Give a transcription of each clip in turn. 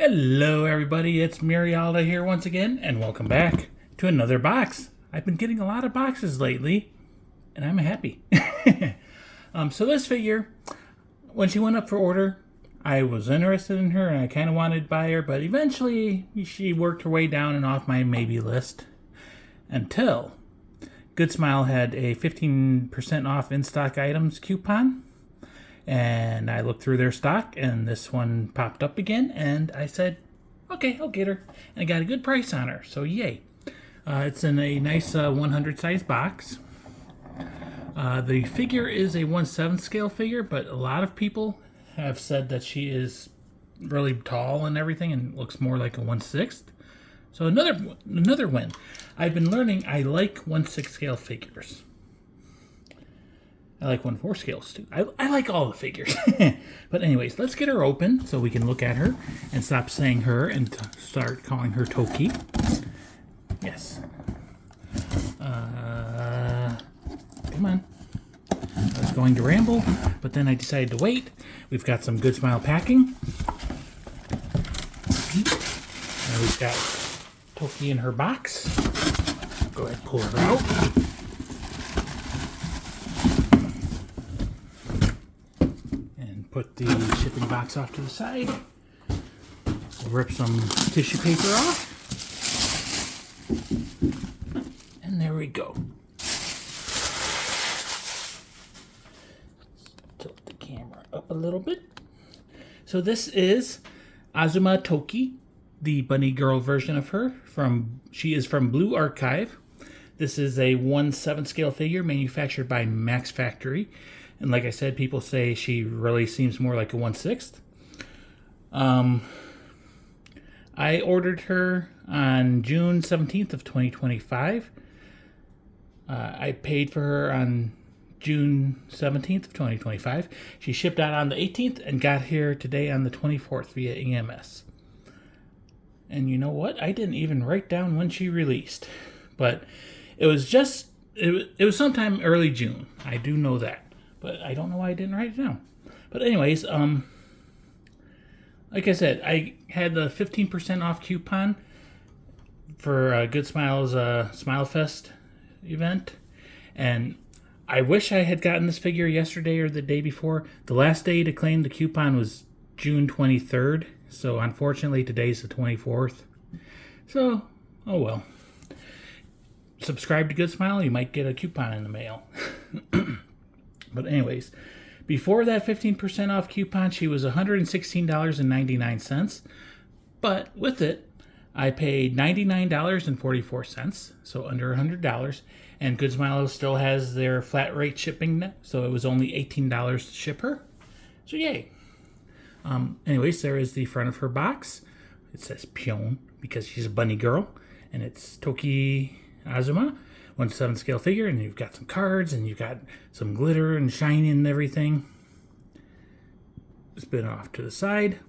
Hello everybody, it's Murialda here once again, and welcome back to another box. I've been getting a lot of boxes lately, and I'm happy. So this figure, when she went up for order, I was interested in her and I kind of wanted to buy her, but eventually she worked her way down and off my maybe list. Until Good Smile had a 15% off in-stock items coupon. And I looked through their stock, and this one popped up again, and I said, okay, I'll get her. And I got a good price on her, so yay. It's in a nice 100 size box. The figure is a 1/7 scale figure, but a lot of people have said that she is really tall and everything and looks more like a 1/6. So another win. I've been learning I like 1/6 scale figures. I like 1/4 scales too. I like all the figures. But anyways, let's get her open so we can look at her and stop saying her and start calling her Toki. Yes. Come on. I was going to ramble, but then I decided to wait. We've got some Good Smile packing. And we've got Toki in her box. Go ahead and pull her out. Put the shipping box off to the side. We'll rip some tissue paper off. And there we go. Tilt the camera up a little bit. So this is Asuma Toki, the bunny girl version of her. She is from Blue Archive. This is a 1/7 scale figure manufactured by Max Factory. And like I said, people say she really seems more like a 1/6. I ordered her on June 17th of 2025. I paid for her on June 17th of 2025. She shipped out on the 18th and got here today on the 24th via EMS. And you know what? I didn't even write down when she released. But it was sometime early June. I do know that. But I don't know why I didn't write it down. But anyways, like I said, I had the 15% off coupon for Good Smile's Smile Fest event. And I wish I had gotten this figure yesterday or the day before. The last day to claim the coupon was June 23rd. So unfortunately, today's the 24th. So, oh well. Subscribe to Good Smile, you might get a coupon in the mail. But anyways, before that 15% off coupon, she was $116.99. But with it, I paid $99.44, so under $100. And Good Smile still has their flat rate shipping, so it was only $18 to ship her. So yay. Anyways, there is the front of her box. It says Pion because she's a bunny girl, and it's Toki Asuma. 1/7 scale figure, and you've got some cards, and you've got some glitter and shine and everything. Spin off to the side.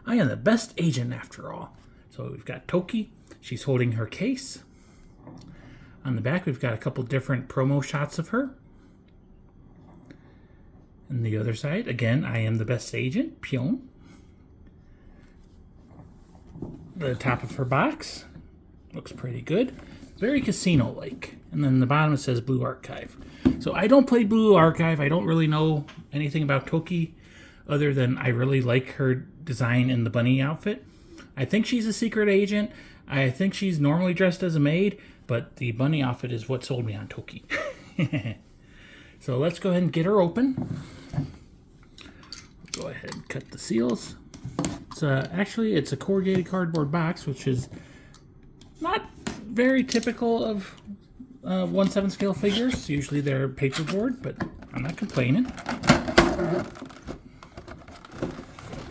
I am the best agent after all. So we've got Toki. She's holding her case. On the back, we've got a couple different promo shots of her. And the other side, again, I am the best agent, Pion. The top of her box looks pretty good. Very casino-like. And then the bottom it says Blue Archive. So I don't play Blue Archive. I don't really know anything about Toki other than I really like her design in the bunny outfit. I think she's a secret agent. I think she's normally dressed as a maid, but the bunny outfit is what sold me on Toki. So let's go ahead and get her open. Go ahead and cut the seals. Actually, it's a corrugated cardboard box, which is not very typical of 1/7 scale figures. Usually they're paperboard, but I'm not complaining.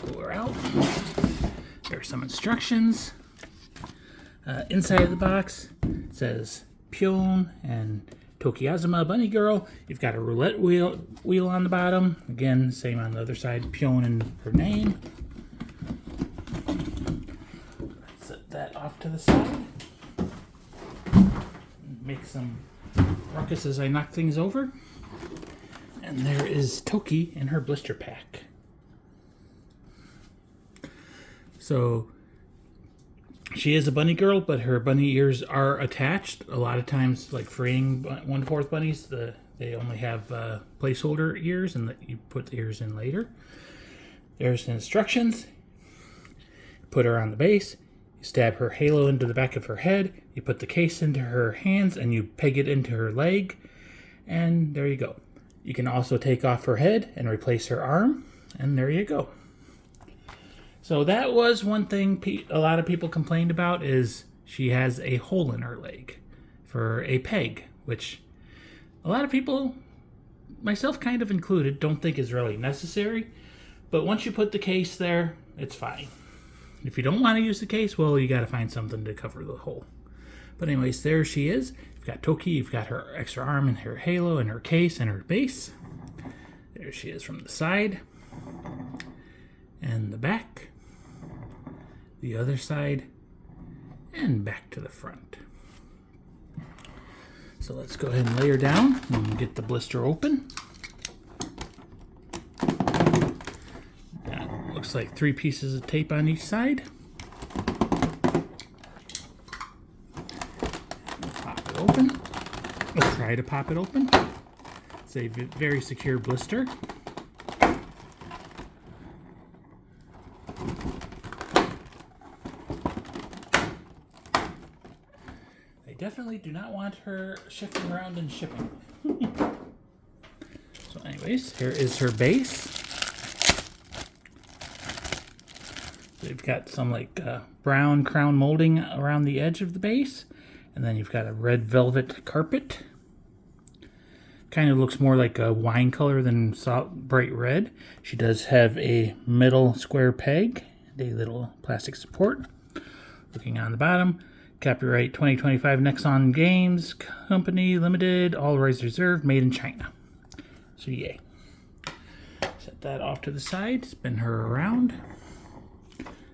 Pull her out. There are some instructions. Inside of the box it says Pion and Toki Asuma Bunny Girl. You've got a roulette wheel on the bottom. Again, same on the other side, Pion and her name. Set that off to the side. Make some ruckus as I knock things over. And there is Toki in her blister pack. So she is a bunny girl, but her bunny ears are attached. A lot of times, like freeing 1/4 bunnies, they only have placeholder ears, and you put the ears in later. There's the instructions. Put her on the base. You stab her halo into the back of her head. You put the case into her hands, and you peg it into her leg. And there you go. You can also take off her head and replace her arm. And there you go. So that was one thing a lot of people complained about, is she has a hole in her leg for a peg, which a lot of people, myself kind of included, don't think is really necessary. But once you put the case there, it's fine. If you don't want to use the case, well, you got to find something to cover the hole. But anyways, there she is. You've got Toki, you've got her extra arm and her halo and her case and her base. There she is from the side. And the back. The other side. And back to the front. So let's go ahead and lay her down and get the blister open. That looks like 3 pieces of tape on each side. We'll pop it open. We'll try to pop it open. It's a very secure blister. Definitely do not want her shifting around and shipping. So anyways, here is her base. They've got some like brown crown molding around the edge of the base. And then you've got a red velvet carpet. Kind of looks more like a wine color than bright red. She does have a middle square peg, and a little plastic support. Looking on the bottom, copyright 2025 Nexon Games Company Limited, all rights reserved, made in China. So yay. Set that off to the side, spin her around.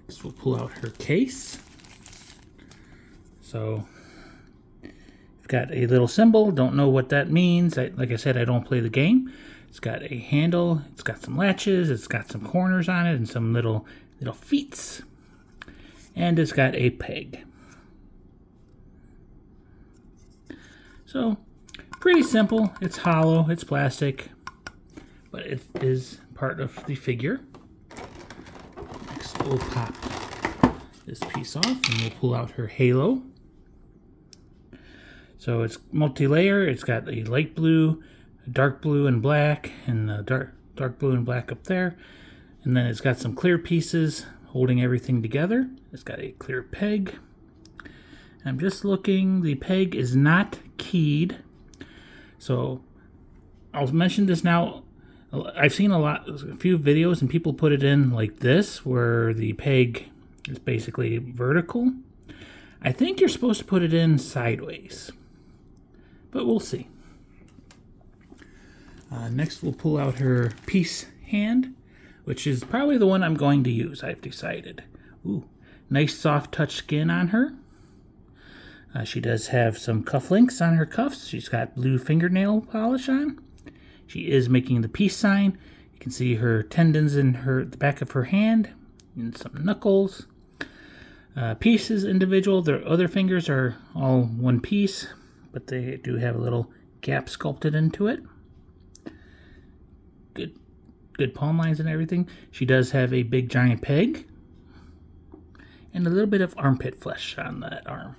Next we'll pull out her case. So you've got a little symbol, don't know what that means. Like I said, I don't play the game. It's got a handle, it's got some latches, it's got some corners on it and some little feets. And it's got a peg. So, pretty simple. It's hollow, it's plastic, but it is part of the figure. Next, we'll pop this piece off and we'll pull out her halo. So it's multi-layer. It's got a light blue, dark blue, and black, and dark blue and black up there. And then it's got some clear pieces holding everything together. It's got a clear peg. I'm just looking, the peg is not keyed. So I'll mention this now. I've seen a few videos and people put it in like this, where the peg is basically vertical. I think you're supposed to put it in sideways, but we'll see. Next we'll pull out her piece hand, which is probably the one I'm going to use, I've decided. Ooh, nice soft touch skin on her. She does have some cufflinks on her cuffs. She's got blue fingernail polish on. She is making the peace sign. You can see her tendons in the back of her hand and some knuckles. Peace is individual. Their other fingers are all one piece, but they do have a little gap sculpted into it. Good palm lines and everything. She does have a big giant peg and a little bit of armpit flesh on that arm.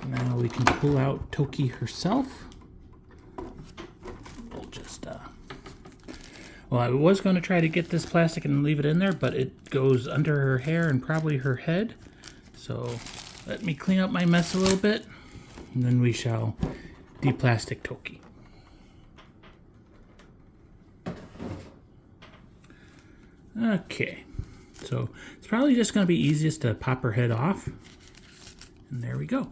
Now we can pull out Toki herself. We'll just, well, I was going to try to get this plastic and leave it in there, but it goes under her hair and probably her head. So let me clean up my mess a little bit, and then we shall de-plastic Toki. Okay, so it's probably just going to be easiest to pop her head off. And there we go.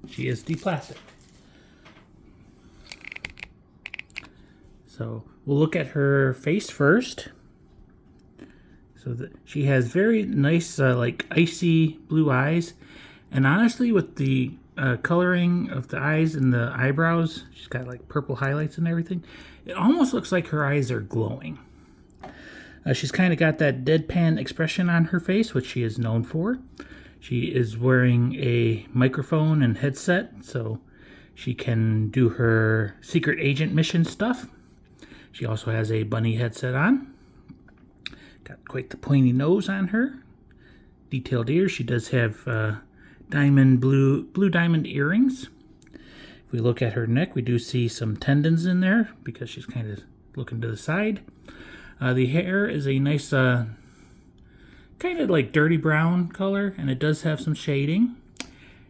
She is de-plastic. So we'll look at her face first. So she has very nice, like icy blue eyes. And honestly, with the coloring of the eyes and the eyebrows, she's got like purple highlights and everything. It almost looks like her eyes are glowing. She's kind of got that deadpan expression on her face, which she is known for. She is wearing a microphone and headset, so she can do her secret agent mission stuff. She also has a bunny headset on. Got quite the pointy nose on her. Detailed ears. She does have blue diamond earrings. If we look at her neck, we do see some tendons in there because she's kind of looking to the side. The hair is a nice kind of like dirty brown color, and it does have some shading.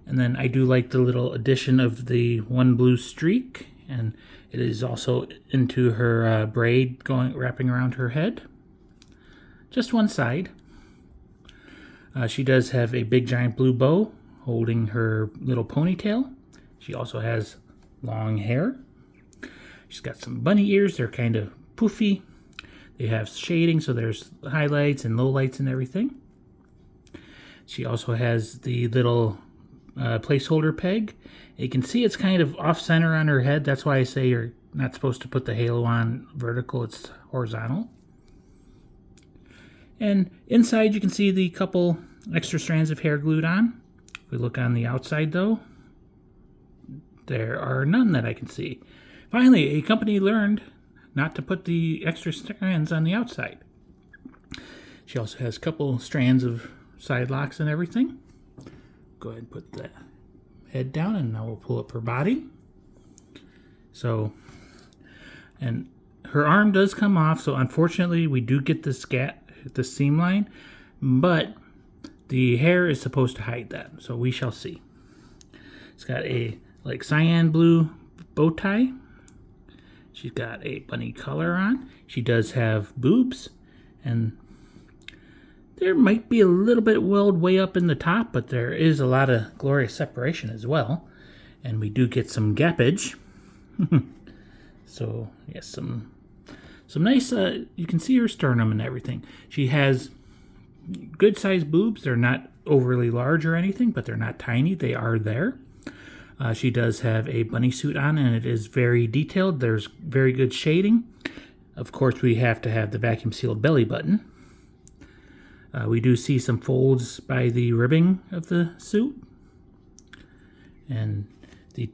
And then I do like the little addition of the one blue streak, and it is also into her braid wrapping around her head. Just one side. She does have a big giant blue bow holding her little ponytail. She also has long hair. She's got some bunny ears. They're kind of poofy. They have shading, so there's highlights and lowlights and everything. She also has the little placeholder peg. You can see it's kind of off-center on her head. That's why I say you're not supposed to put the halo on vertical. It's horizontal. And inside you can see the couple extra strands of hair glued on. If we look on the outside though, there are none that I can see. Finally, a company learned not to put the extra strands on the outside. She also has a couple strands of side locks and everything. Go ahead and put the head down, and now we'll pull up her body. So, and her arm does come off, so unfortunately we do get the seam line, but the hair is supposed to hide that, so we shall see. It's got a like cyan blue bow tie. She's got a bunny collar on. She does have boobs, and there might be a little bit weld way up in the top, but there is a lot of glorious separation as well. And we do get some gappage. So, yes, some nice, you can see her sternum and everything. She has good sized boobs. They're not overly large or anything, but they're not tiny. They are there. She does have a bunny suit on, and it is very detailed. There's very good shading. Of course, we have to have the vacuum sealed belly button. We do see some folds by the ribbing of the suit. And the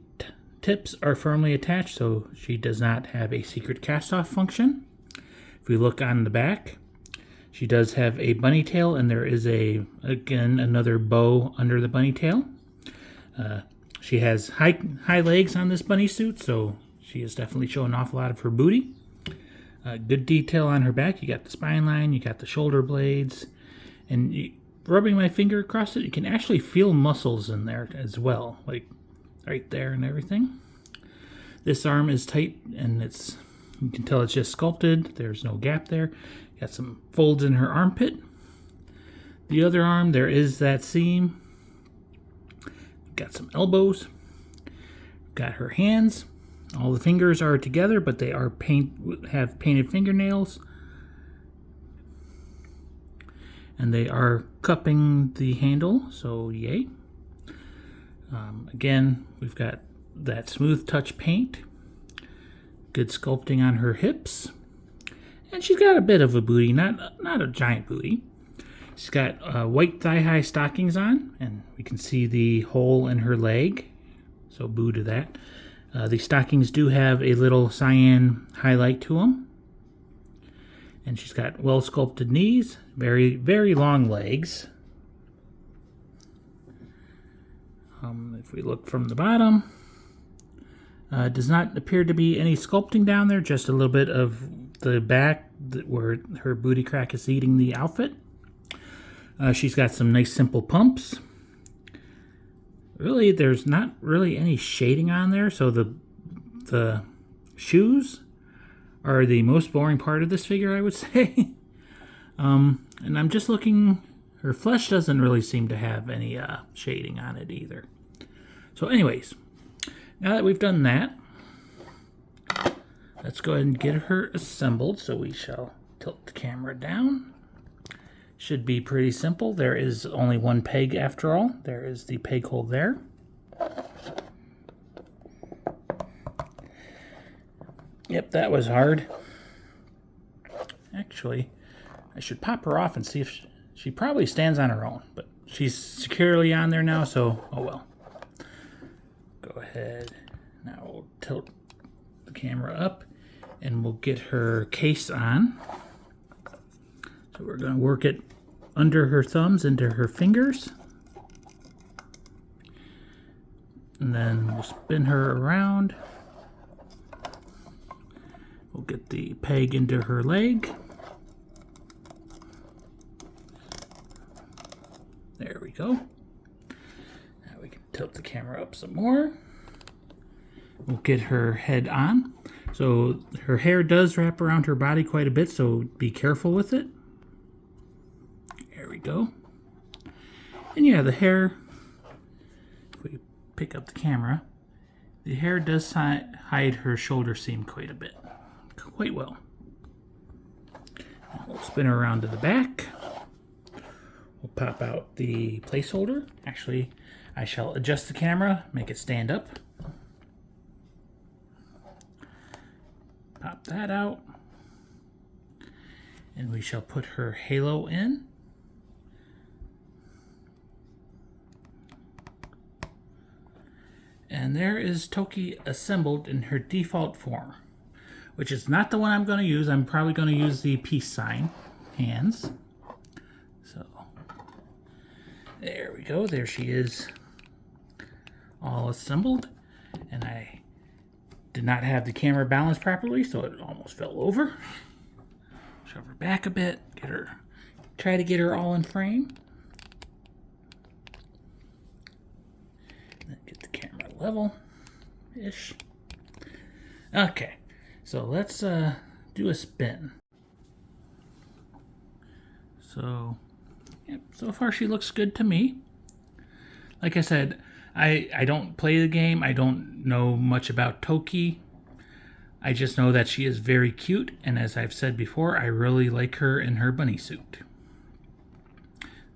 tips are firmly attached, so she does not have a secret cast-off function. If we look on the back, she does have a bunny tail, and there is again another bow under the bunny tail. She has high legs on this bunny suit, so she is definitely showing off a lot of her booty. Good detail on her back. You got the spine line, you got the shoulder blades, and rubbing my finger across it, you can actually feel muscles in there as well, like right there and everything. This arm is tight, and you can tell it's just sculpted. There's no gap there. Got some folds in her armpit. The other arm, there is that seam. Got some elbows. Got her hands. All the fingers are together, but they are have painted fingernails. And they are cupping the handle, so yay. Again, we've got that smooth touch paint. Good sculpting on her hips. And she's got a bit of a booty, not a giant booty. She's got white thigh-high stockings on, and we can see the hole in her leg, so boo to that. The stockings do have a little cyan highlight to them. And she's got well-sculpted knees, very, very long legs. If we look from the bottom, does not appear to be any sculpting down there, just a little bit of the back where her booty crack is eating the outfit. She's got some nice simple pumps. Really, there's not really any shading on there, so the shoes are the most boring part of this figure, I would say. And I'm just looking, her flesh doesn't really seem to have any shading on it either. So anyways, now that we've done that, let's go ahead and get her assembled. So we shall tilt the camera down. Should be pretty simple. There is only one peg after all. There is the peg hole there. Yep, that was hard. Actually, I should pop her off and see if she probably stands on her own, but she's securely on there now, so oh well. Go ahead. Now we'll tilt the camera up and we'll get her case on. So we're going to work it under her thumbs into her fingers. And then we'll spin her around. We'll get the peg into her leg. There we go. Now we can tilt the camera up some more. We'll get her head on. So her hair does wrap around her body quite a bit, so be careful with it. There we go. And yeah, the hair, if we pick up the camera, the hair does hide her shoulder seam quite a bit. Quite well. We'll spin her around to the back. We'll pop out the placeholder. Actually, I shall adjust the camera, make it stand up. Pop that out. And we shall put her halo in. And there is Toki assembled in her default form, which is not the one I'm going to use. I'm probably going to use the peace sign hands. So there we go. There she is, all assembled. And I did not have the camera balanced properly, so it almost fell over. Shove her back a bit, try to get her all in frame. Then get the camera level-ish. Okay, so let's do a spin. So, yeah, so far she looks good to me. Like I said, I don't play the game. I don't know much about Toki. I just know that she is very cute, and as I've said before, I really like her in her bunny suit.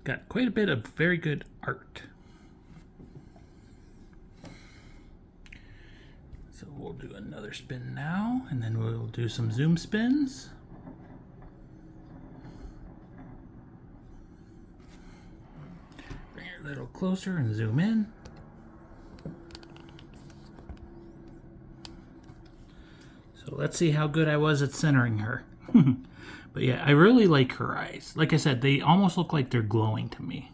Got quite a bit of very good art. So we'll do another spin now, and then we'll do some zoom spins. Bring her a little closer and zoom in. So let's see how good I was at centering her. But yeah, I really like her eyes. Like I said, they almost look like they're glowing to me.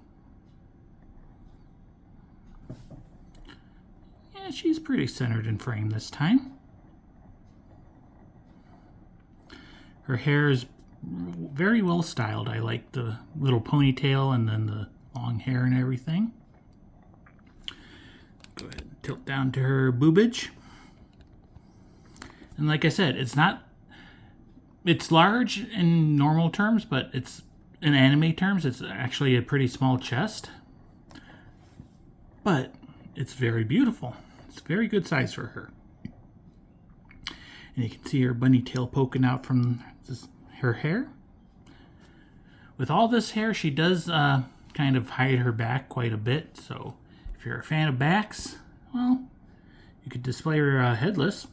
Yeah, she's pretty centered in frame this time. Her hair is very well styled. I like the little ponytail and then the long hair and everything. Go ahead and tilt down to her boobage. And like I said, it's large in normal terms, but it's in anime terms, it's actually a pretty small chest. But it's very beautiful. It's a very good size for her. And you can see her bunny tail poking out from her hair. With all this hair, she does kind of hide her back quite a bit. So if you're a fan of backs, well, you could display her headless.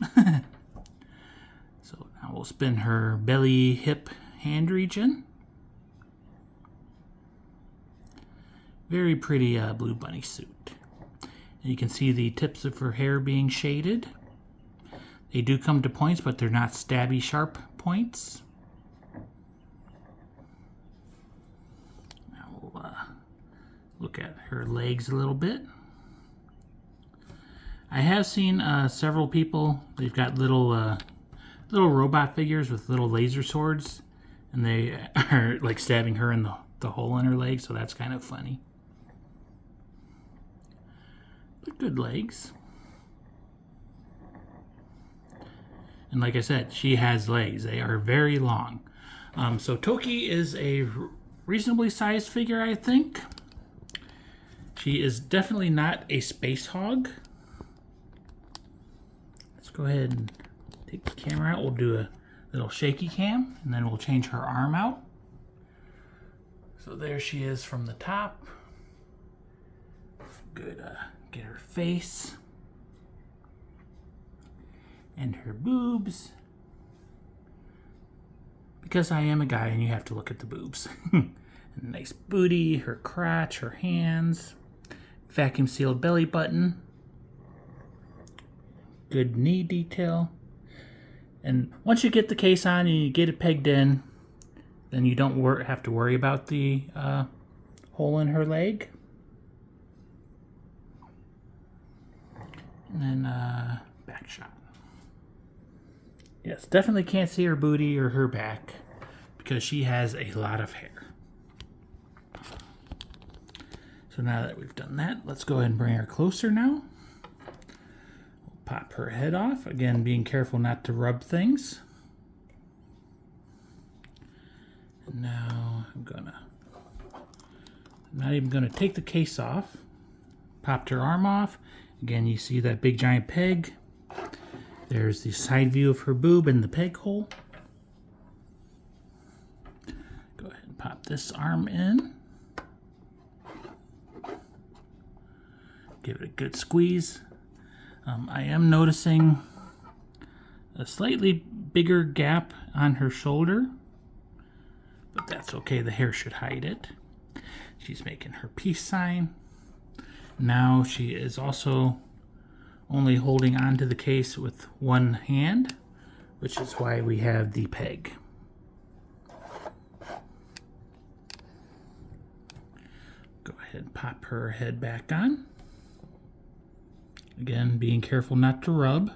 So now we'll spin her belly, hip, hand region. Very pretty blue bunny suit. And you can see the tips of her hair being shaded. They do come to points, but they're not stabby sharp points. Now we'll look at her legs a little bit. I have seen several people, they've got little robot figures with little laser swords, and they are like stabbing her in the hole in her leg, so that's kind of funny. But good legs. And like I said, she has legs. They are very long. So Toki is a reasonably sized figure, I think. She is definitely not a space hog. Let's go ahead and take the camera out. We'll do a little shaky cam, and then we'll change her arm out. So there she is from the top. Good, get her face and her boobs. because I am a guy and you have to look at the boobs. Nice booty, her crotch, her hands, vacuum sealed belly button, good knee detail. And once you get the case on and you get it pegged in, then you don't have to worry about the hole in her leg. And then back shot. Yes, definitely can't see her booty or her back because she has a lot of hair. So now that we've done that, let's go ahead and bring her closer now. We'll pop her head off. Again, being careful not to rub things. And now I'm not even gonna take the case off. Popped her arm off. Again, you see that big giant peg. There's the side view of her boob and the peg hole. Go ahead and pop this arm in. Give it a good squeeze. I am noticing a slightly bigger gap on her shoulder, but that's okay. The hair should hide it. She's making her peace sign. Now she is also only holding onto the case with one hand, which is why we have the peg. Go ahead and pop her head back on. Again, being careful not to rub.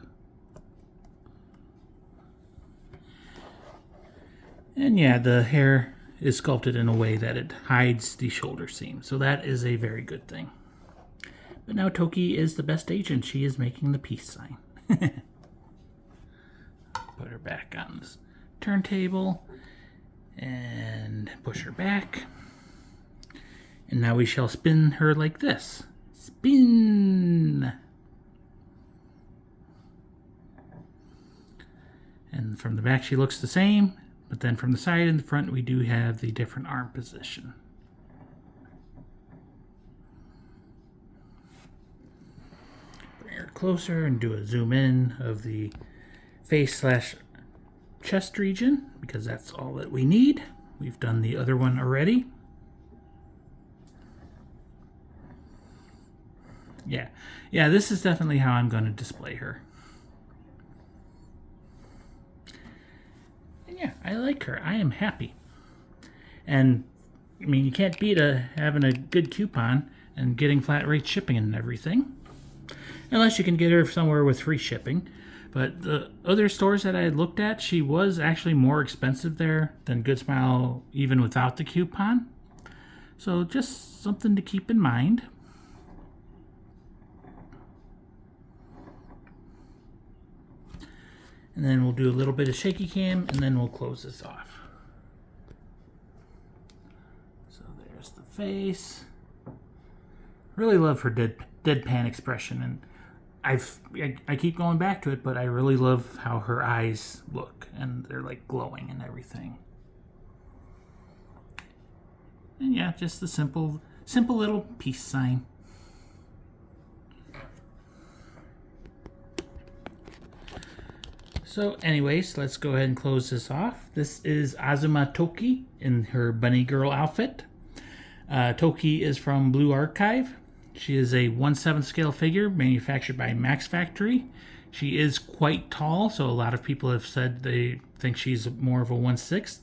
And yeah, the hair is sculpted in a way that it hides the shoulder seam, so that is a very good thing. But now Toki is the best agent. She is making the peace sign. Put her back on this turntable and push her back. And now we shall spin her like this. Spin! And from the back she looks the same, but then from the side and the front we do have the different arm position. Bring her closer and do a zoom in of the face/chest region, because that's all that we need. We've done the other one already. Yeah, this is definitely how I'm going to display her. And yeah, I like her. I am happy. And, I mean, you can't beat having a good coupon and getting flat rate shipping and everything. Unless you can get her somewhere with free shipping. But the other stores that I had looked at, she was actually more expensive there than Good Smile even without the coupon. So just something to keep in mind. And then we'll do a little bit of shaky cam, and then we'll close this off. So there's the face. Really love her deadpan expression, and I keep going back to it, but I really love how her eyes look, and they're like glowing and everything. And yeah, just the simple little peace sign. So anyways, let's go ahead and close this off. This is Asuma Toki in her bunny girl outfit. Toki is from Blue Archive. She is a 1/7 scale figure manufactured by Max Factory. She is quite tall, so a lot of people have said they think she's more of a 1/6.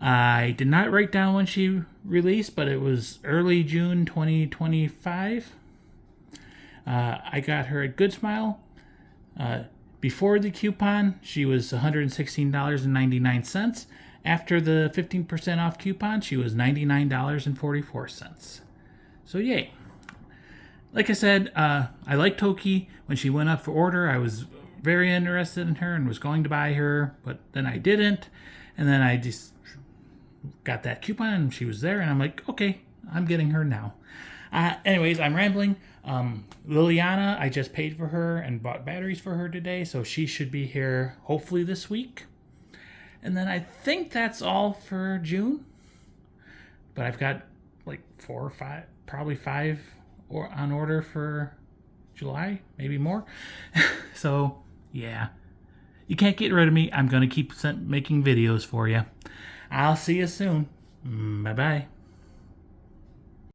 I did not write down when she released, but it was early June 2025. I got her at Good Smile. Before the coupon, she was $116.99. After the 15% off coupon, she was $99.44. So yay. Like I said, I like Toki. When she went up for order, I was very interested in her and was going to buy her, but then I didn't. And then I just got that coupon and she was there, and I'm like, okay, I'm getting her now. Anyways, I'm rambling. Liliana, I just paid for her and bought batteries for her today, so she should be here hopefully this week. And then I think that's all for June. But I've got like 4 or 5, probably 5 on order for July, maybe more. So, yeah. You can't get rid of me. I'm going to keep making videos for you. I'll see you soon. Bye-bye.